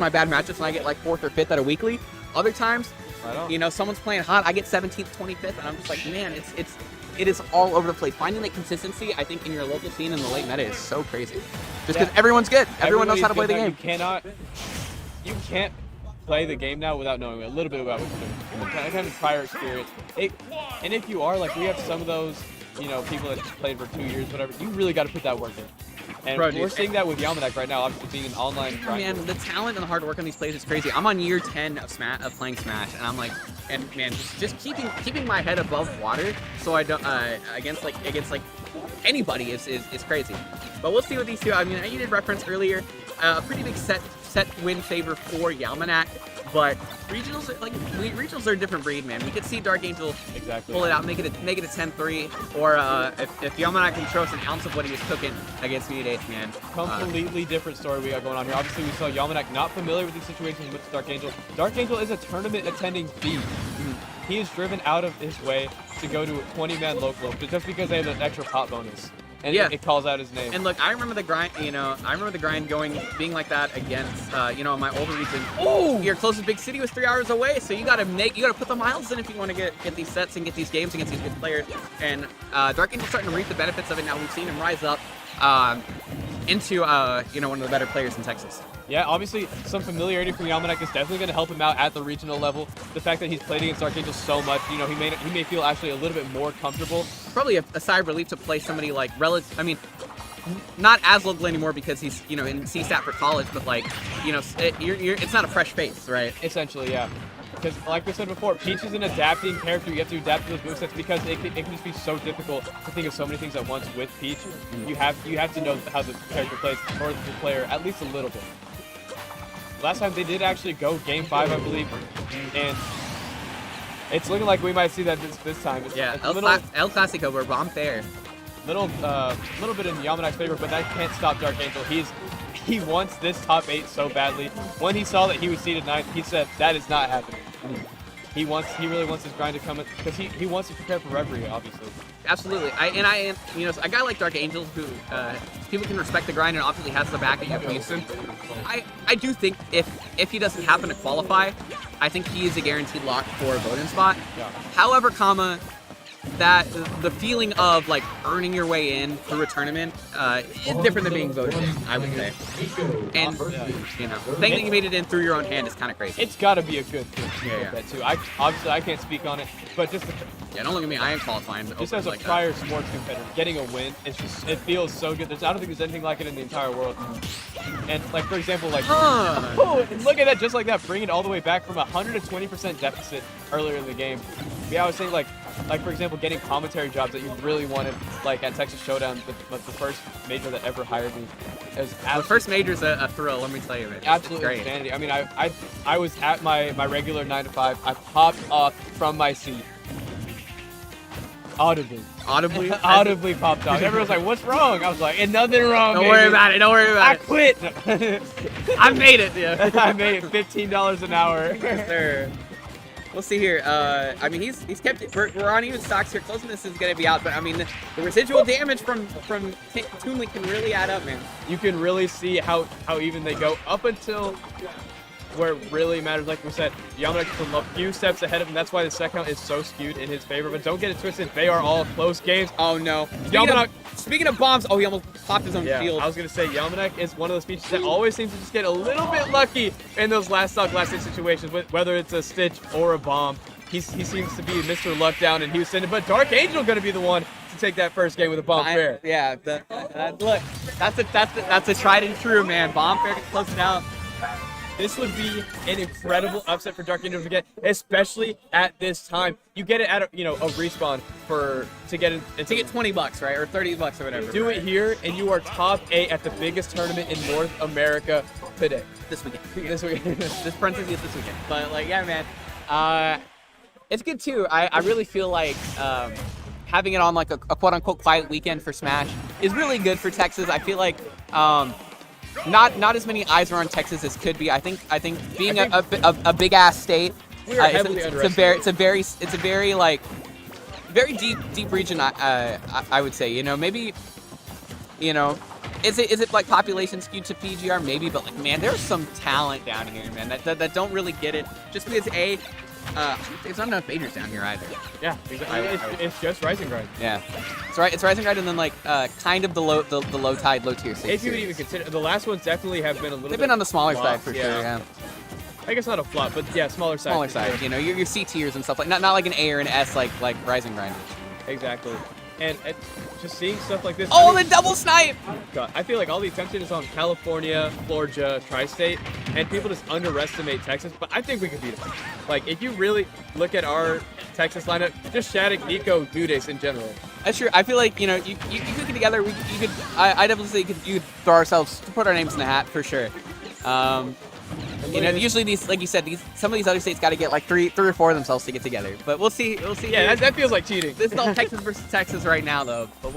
my bad matchups and I get like 4th or 5th at a weekly. Other times, you know, someone's playing hot, I get 17th, 25th, and I'm just like, man, it is all over the place. Finding that consistency, I think, in your local scene in the late meta is so crazy. Just because everyone's good. Everyone knows how to play the game. You can't play the game now without knowing a little bit about what you're doing. Kind of prior experience. And if you are, like, we have some of those, you know, people that played for 2 years, whatever, you really got to put that work in. And we're seeing that with Yalmanac right now, obviously being an online grinder. Man, the talent and the hard work on these players is crazy. I'm on year 10 of playing Smash, and I'm like, and man, just keeping my head above water, so I don't against anybody is crazy. But we'll see what these two. I mean, you did reference earlier, a pretty big set win favor for Yalmanac. But regionals are a different breed, man. We could see DarkAngel pull it out, make it a 10-3, or if Yalmanac can show us an ounce of what he was cooking against me at 8th, man. Completely different story we got going on here. Obviously, we saw Yalmanac not familiar with these situations with DarkAngel. DarkAngel is a tournament attending beast. He is driven out of his way to go to a 20-man local just because they have an extra pot bonus. And it calls out his name. And look, I remember the grind, you know, being like that against, you know, my older region. Oh! Your closest big city was 3 hours away, so you gotta put the miles in if you want to get these sets and get these games against these good players. And DarkAngel's starting to reap the benefits of it now. We've seen him rise up into, you know, one of the better players in Texas. Yeah, obviously, some familiarity from Yalmanac is definitely going to help him out at the regional level. The fact that he's played against DarkAngel so much, you know, he may feel actually a little bit more comfortable. Probably a sigh of relief to play somebody like I mean, not as local anymore because he's, you know, in Cstat for college, but like, you know, it's not a fresh face, right? Essentially, yeah. Because, like we said before, Peach is an adapting character. You have to adapt to those movesets because it can just be so difficult to think of so many things at once with Peach. You have to know how the character plays, or the player, at least a little bit. Last time they did actually go Game 5, I believe, and it's looking like we might see that this time. Yeah, El Clasico, we're bomb fair. Little bit in Yalmanac's favor, but that can't stop DarkAngel. He wants this top 8 so badly. When he saw that he was seeded 9th, he said that is not happening. He really wants his grind to come in because he wants to prepare for referee, obviously. Absolutely. I am, you know, a guy like DarkAngel who people can respect the grind and obviously has the back and you have him. I do think if he doesn't happen to qualify, I think he is a guaranteed lock for a voting spot. Yeah. However, that the feeling of like earning your way in through a tournament is different than being voted in, I would say. And you know, thinking that you made it in through your own hand is kind of crazy. It's got to be a good thing. That too. Obviously I can't speak on it, but just don't look at me. I am qualifying. Just as a prior sports competitor, getting a win, it feels so good. I don't think there's anything like it in the entire world. And like for example, like look at that, just like that, bring it all the way back from 120% deficit earlier in the game. Yeah, I was saying like for example, getting commentary jobs that you really wanted, like at Texas Showdown, the first major that ever hired me. The first major's a thrill, let me tell you, man. Absolutely insanity. I mean, I was at my regular 9 to 5. I popped off from my seat. Audibly popped off. Everyone's like, "What's wrong?" I was like, "Ain't nothing wrong." Don't worry about it. I quit. I made it. Yeah. I made it. $15 an hour. Yes, sir. We'll see here. I mean, he's kept it. We're on even stocks here. Closeness is going to be out, but I mean, the residual damage from Toon can really add up, man. You can really see how even they go up until where it really matters. Like we said, Yalmanac is a few steps ahead of him. That's why the set count is so skewed in his favor. But don't get it twisted. They are all close games. Oh, no. Speaking of bombs, he almost popped his own field. I was going to say, Yalmanac is one of those speeches that always seems to just get a little bit lucky in those last hit situations, whether it's a stitch or a bomb. He seems to be Mr. Luckdown in Houston, but DarkAngel going to be the one to take that first game with a bomb fair. Yeah, look, that's a tried and true, man. Bomb fair to close it out. This would be an incredible upset for DarkAngel to get, especially at this time. You get it at a respawn to get $20, right, or $30 or whatever. Do it here, and you are top 8 at the biggest tournament in North America today. This weekend. This parenthesis is this weekend. But like, yeah, man, it's good too. I really feel like having it on like a quote unquote quiet weekend for Smash is really good for Texas. I feel like. Not as many eyes are on Texas as could be. I think being a big ass state, it's a very like very deep region. I would say, maybe Is it like population skewed to PGR? Maybe, but like, man, there's some talent down here, man, that don't really get it. Just because there's not enough majors down here either. Yeah, exactly. It's just Rising Grind. Yeah, it's Rising Grind, and then like kind of the low tide, low tier stage. If you would even consider, the last ones definitely have been a little. They've been on the smaller flop, side for sure. Yeah. I guess not a flop, but yeah, smaller side. Smaller side. Sure. You know, your C tiers and stuff like not like an A or an S like Rising Grind. Exactly. And just seeing stuff like this. Oh, the double snipe! God, I feel like all the attention is on California, Florida, Tri-State, and people just underestimate Texas. But I think we could beat them. Like, if you really look at our Texas lineup, just Shattuck, Nico, Dudes in general. That's true. I feel like, you know, you could get together. I definitely say you could throw ourselves, put our names in the hat for sure. You know, usually these, like you said, some of these other states got to get like three or four of themselves to get together. But we'll see. Yeah, that feels like cheating. This is all Texas versus Texas right now, though. But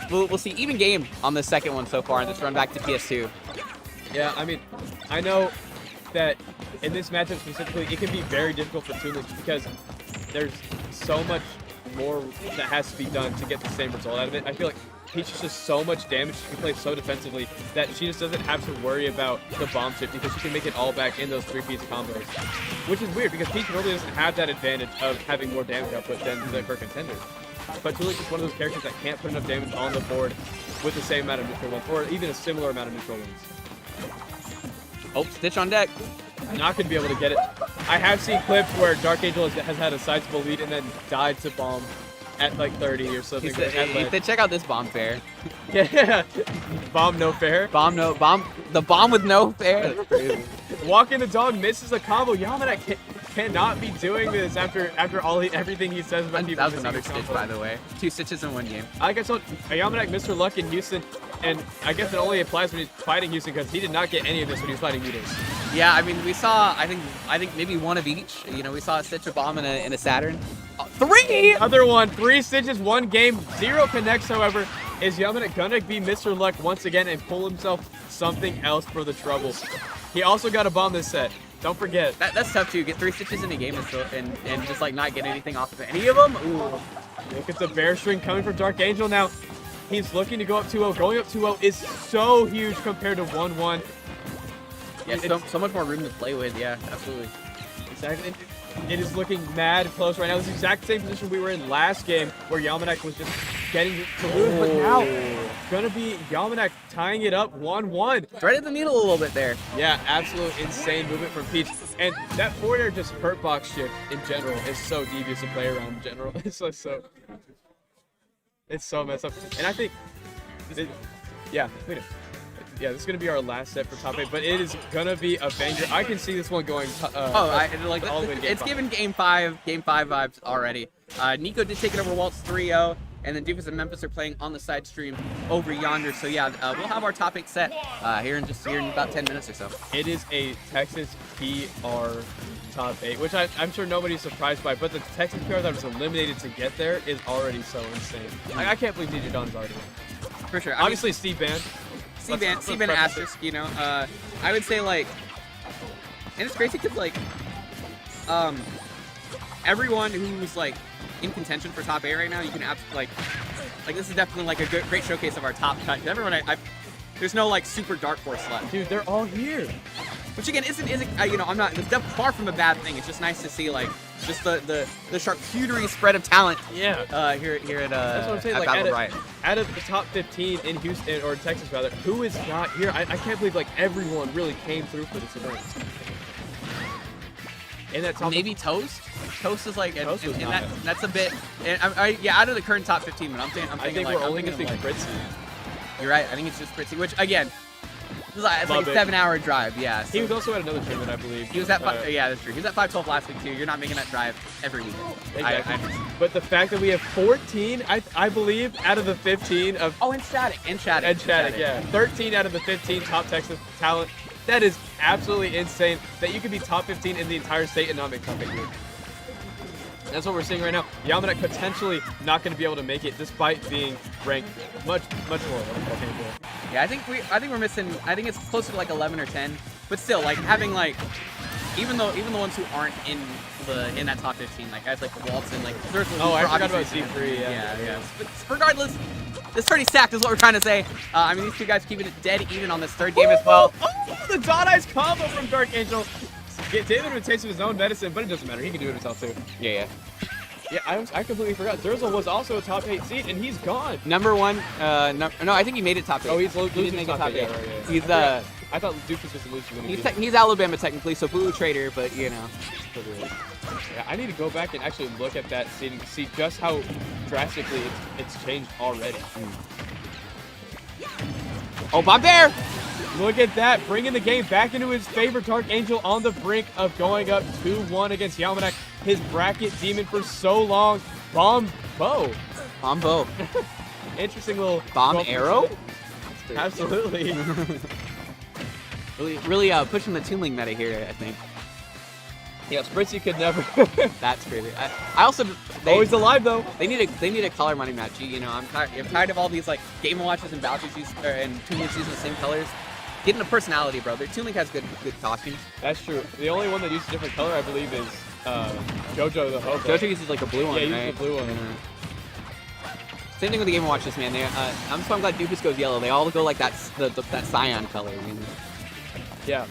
we'll see. Even game on the second one so far, and this run back to PS2. Yeah, I mean, I know that in this matchup specifically, it can be very difficult for Toon because there's so much more that has to be done to get the same result out of it. I feel like Peach is just so much damage. She can play so defensively that she just doesn't have to worry about the bomb chip because she can make it all back in those 3-piece combos. Which is weird because Peach really doesn't have that advantage of having more damage output than her contenders. But Toon is just one of those characters that can't put enough damage on the board with the same amount of neutral ones, or even a similar amount of neutral ones. Oh, Stitch on deck. Not going to be able to get it. I have seen clips where DarkAngel has had a sizable lead and then died to bomb at like 30 or something. Check out this bomb fair. Yeah, bomb no fair. The bomb with no fair. That's crazy. Walking the dog misses a combo. Yalmanac cannot be doing this after everything he says about people. That was another Stitch, by the way. 2 Stitches in one game. Like I told Yalmanac, Mr. Luck in Houston, and I guess it only applies when he's fighting Houston because he did not get any of this when he was fighting Mutas. Yeah, I mean, we saw, I think maybe one of each. You know, we saw a Stitch, a bomb, and a Saturn. 3! Other one, 3 Stitches, 1 game, 0 connects, however. Is Yalmanac gonna be Mr. Luck once again and pull himself something else for the trouble? He also got a bomb this set. Don't forget. That's tough too. Get 3 Stitches in a game and just like not get anything off of any of them. Ooh. Look at the bear string coming from DarkAngel now. He's looking to go up 2-0. Going up 2-0 is so huge compared to 1-1. Yeah, so much more room to play with. Yeah, absolutely. Exactly. It is looking mad close right now. This is the exact same position we were in last game where Yalmanac was just getting to lose. But now, going to be Yalmanac tying it up 1-1. Threaded the needle a little bit there. Yeah, absolute insane movement from Peach. And that forward air just hurt box shift in general is so devious to play around in general. It's so messed up. And I think, this is going to be our last set for top 8, but it is going to be a banger. I can see this one going all the way to it's given game 5 vibes already. Nico did take it over Waltz 3-0, and then Doofus and Memphis are playing on the side stream over yonder. So yeah, we'll have our top 8 set here in about 10 minutes or so. It is a Texas PR top 8, which I'm sure nobody's surprised by, but the Texas PR that was eliminated to get there is already so insane. I can't believe DJ Don's already in. For sure. Obviously, Steve Band. C-Band asterisk, you know, I would say like, and it's crazy because like, everyone who's like in contention for top 8 right now, you can absolutely like this is definitely like a great showcase of our top cut. Everyone, there's no like super dark horse left. Dude, they're all here. Which again isn't you know, it's definitely far from a bad thing. It's just nice to see like just the charcuterie spread of talent. Yeah. Here at that's what I'm saying. at Like Battle Riot. Out of the top 15 in Houston or Texas rather, who is not here? I can't believe like everyone really came through for this event. And that top maybe Toast. Toast is like, Toast and that's a bit. And out of the current top 15, but I'm thinking I think we're only missing Fritzy. You're right. I think it's just Fritzy, which again. It's like a 7-hour drive, yeah. So. He was also at another tournament, I believe. He was at yeah, that's true. He was at 512 last week too. You're not making that drive every weekend. Exactly. But the fact that we have 14, I believe, out of the 15 of and Shattuck, yeah, 13 out of the 15 top Texas talent. That is absolutely insane. That you could be top 15 in the entire state and not make top 8 here. That's what we're seeing right now. Yalmanac potentially not going to be able to make it, despite being ranked much more. Yeah, I think we're missing. I think it's closer to like 11 or 10, but still, like having like even the ones who aren't in that top 15, like guys like Walton, like oh, I forgot about C3. Yeah. But regardless, this 30 stacked is what we're trying to say. I mean, these two guys keeping it dead even on this third game as well. Oh, the Dot Eyes combo from DarkAngel. Get David a taste of his own medicine, but it doesn't matter. He can do it himself too. Yeah. Yeah, I completely forgot. Zurzel was also a top 8 seed, and he's gone. Number one, no, I think he made it top 8. Oh, he's he didn't make it top 8. Yeah, right, yeah. He's I thought Duke was just losing. He's Alabama technically, so Boo Trader, but you know. Yeah, I need to go back and actually look at that seeding to see just how drastically it's changed already. Oh, Bob Bear! Look at that, bringing the game back into his favor. DarkAngel on the brink of going up 2-1 against Yalmanac. His bracket demon for so long. Bombo. Interesting little bomb arrow. Absolutely. really pushing the Toon Link meta here, I think. Yeah, Spritzy could never. That's crazy. I also always alive though. They need a color money match. You know, I'm tired of all these like Game & Watches and Bowser's and Toon Links using the same colors. Getting a personality, bro. Their Toon Link has good costumes. That's true. The only one that uses a different color, I believe, is JoJo the Hope. JoJo uses like a blue one. Yeah, he right? uses a blue one. Same thing with the Game & Watches, man. I'm glad Doofus goes yellow. They all go like that cyan color. You know? Yeah.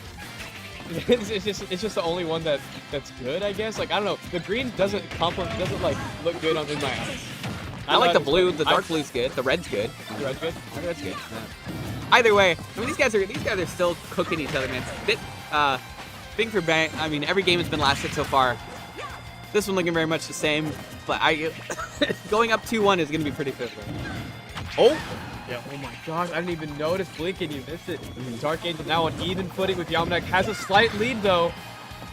It's just the only one that's good, I guess. Like I don't know, the green doesn't like look good in my eyes. I like the blue. The dark blue's good. The red's good. The red's good. The red's good. Yeah. Either way, I mean these guys are still cooking each other, man. Thing for Bryan. I mean every game has been last hit so far. This one looking very much the same, but going up 2-1 is gonna be pretty pivotal. Oh. Yeah, oh my gosh, I didn't even notice Blink and you missed it. DarkAngel now on even footing with Yalmanac, has a slight lead though,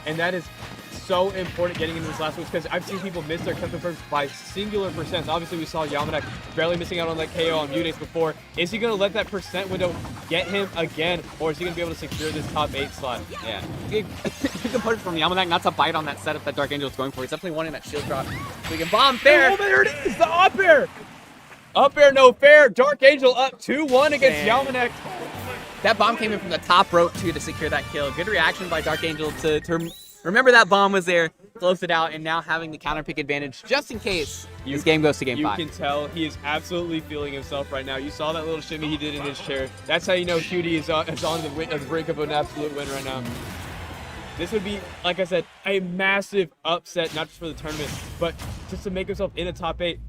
and that is so important getting into this last week because I've seen people miss their custom first by singular percents. Obviously, we saw Yalmanac barely missing out on that KO on Mutates before. Is he going to let that percent window get him again, or is he going to be able to secure this top 8 slot? Yeah. You can put it from Yalmanac not to bite on that setup that DarkAngel is going for. He's definitely wanting that shield drop. So he can bomb there. Oh, there it is! The up air! Up air, no fair. DarkAngel up 2-1 against Yalmanac. That bomb came in from the top rope, too, to secure that kill. Good reaction by DarkAngel to remember that bomb was there, close it out, and now having the counter pick advantage just in case this game goes to game 5. You can tell he is absolutely feeling himself right now. You saw that little shimmy he did in his chair. That's how you know Cutie is on the brink of an absolute win right now. This would be, like I said, a massive upset, not just for the tournament, but just to make himself in a top 8.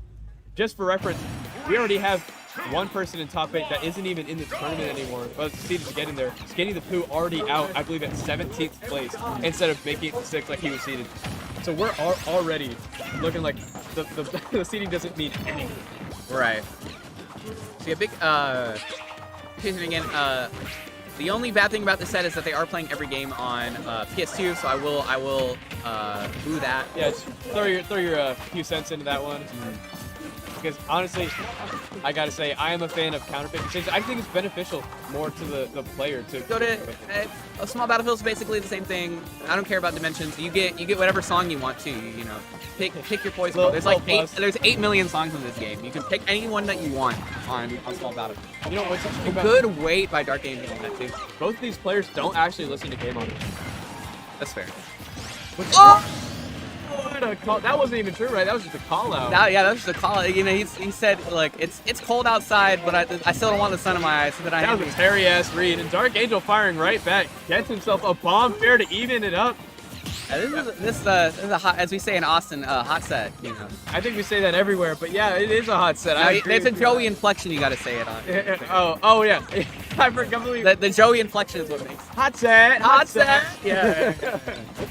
Just for reference, we already have one person in top 8 that isn't even in the tournament anymore. But seeded to get in there. Skinny the Pooh already out, I believe, at 17th place instead of making it to 6th like he was seeded. So we're already looking like the seeding doesn't mean anything. Right. See, a big again. The only bad thing about this set is that they are playing every game on PS2, so I will boo that. Yeah, throw your few cents into that one. Because honestly, I gotta say, I am a fan of counterpick decisions. I think it's beneficial more to the player to go to a small battlefield is basically the same thing. I don't care about dimensions. You get whatever song you want to. You know, pick your poison. There's like 8 million songs in this game. You can pick any one that you want on small battlefield. You know what's interesting about good weight by DarkAngel on that too. Both of these players don't actually listen to Game On. That's fair. That wasn't even true, right? That was just a call out. Yeah, that was just a call out. You know, he said like it's cold outside, but I still don't want the sun in my eyes. So that was a Terry ass read, and DarkAngel firing right back gets himself a bomb fair to even it up. This is a hot, as we say in Austin, hot set. You know. I think we say that everywhere, but yeah, it is a hot set. There's a Joey inflection you got to say it on. Oh yeah, I forgot completely. The Joey inflection is what makes hot set. Yeah.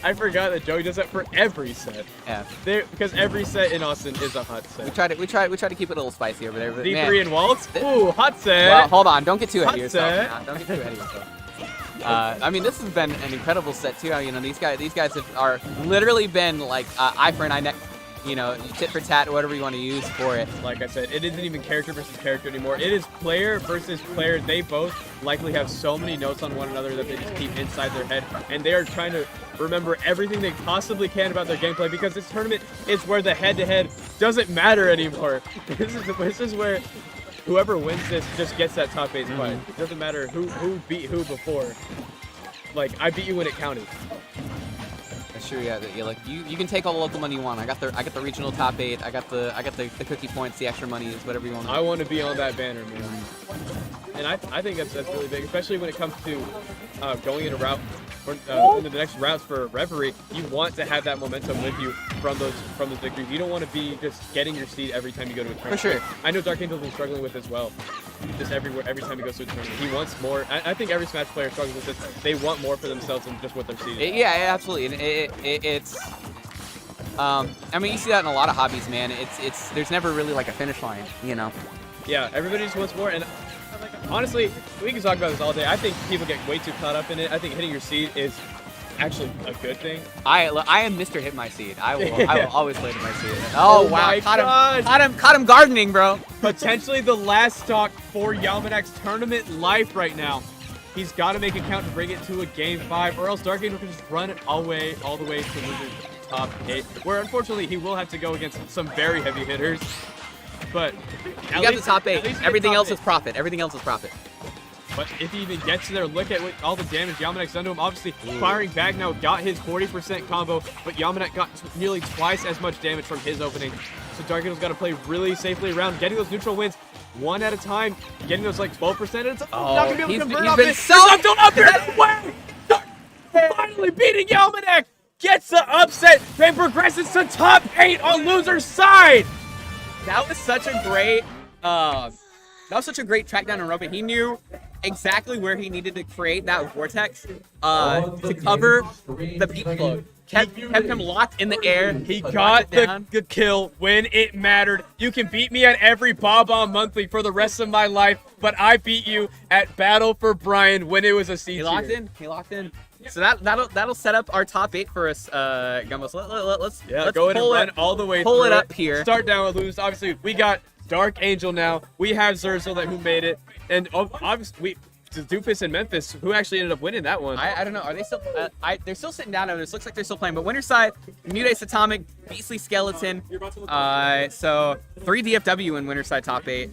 I forgot that Joey does that for every set. Yeah. Because every set in Austin is a hot set. We try to keep it a little spicy over there. But D3 and Waltz. Ooh, hot set. Well, hold on, don't get too ahead of yourself. Don't get too ahead of yourself. I mean, this has been an incredible set too. You know, these guys are literally been like eye for an eye, neck, you know, tit for tat, whatever you want to use for it. Like I said, it isn't even character versus character anymore. It is player versus player. They both likely have so many notes on one another that they just keep inside their head, and they are trying to remember everything they possibly can about their gameplay because this tournament is where the head-to-head doesn't matter anymore. This is where whoever wins this just gets that top 8 spot. It doesn't matter who beat who before. Like, I beat you when it counted. That's true. Yeah, like you can take all the local money you want. I got the regional top 8. I got the cookie points, the extra money is whatever you want. I want to be on that banner, man. And I think that's really big, especially when it comes to going in a route or into the next routes for Reverie. You want to have that momentum with you from those victories. You don't want to be just getting your seed every time you go to a tournament. For sure. I know DarkAngel's been struggling with as well. Just every time he goes to a tournament, he wants more. I think every Smash player struggles with this. They want more for themselves than just what they're seeding. Yeah, absolutely. And it's. I mean, you see that in a lot of hobbies, man. There's never really like a finish line, you know. Yeah, everybody just wants more, and honestly, we can talk about this all day. I think people get way too caught up in it. I think hitting your seed is actually a good thing. I am Mr. Hit My Seed. I will always play to my seed. Oh wow, caught him gardening, bro. Potentially the last stock for Yalmanac's tournament life right now. He's got to make it count to bring it to a game 5, or else DarkAngel can just run it all the way to losers top 8, where unfortunately he will have to go against some very heavy hitters. But you got the top 8. Everything else is profit. Everything else is profit. But if he even gets there, look at all the damage Yalmanac's done to him. Obviously, firing back now got his 40% combo, but Yalmanac got nearly twice as much damage from his opening. So DarkAngel's got to play really safely around, getting those neutral wins one at a time, getting those like 12% at a time. Oh, not gonna be able to convert he's off been it. so Up there in the way. Finally beating Yalmanac, gets the upset and progresses to top 8 on loser's side. That was such a great track down and rope. He knew exactly where he needed to create that vortex to cover the peak float. Kept him locked in the air. He got the kill when it mattered. You can beat me at every Bob-omb monthly for the rest of my life, but I beat you at Battle for Bryan when it was a C tier. He locked in. So that'll set up our top 8 for us, Gumbo. So let's go ahead and run all the way. Pull it up here. Start down with lose. Obviously, we got DarkAngel now. We have Zurzel who made it, and obviously Doofus and Memphis, who actually ended up winning that one. I don't know. Are they still? They're still sitting down over this. Looks like they're still playing. But winner's side, Mutates Atomic, Beastly Skeleton. So 3 DFW in winner's side top 8.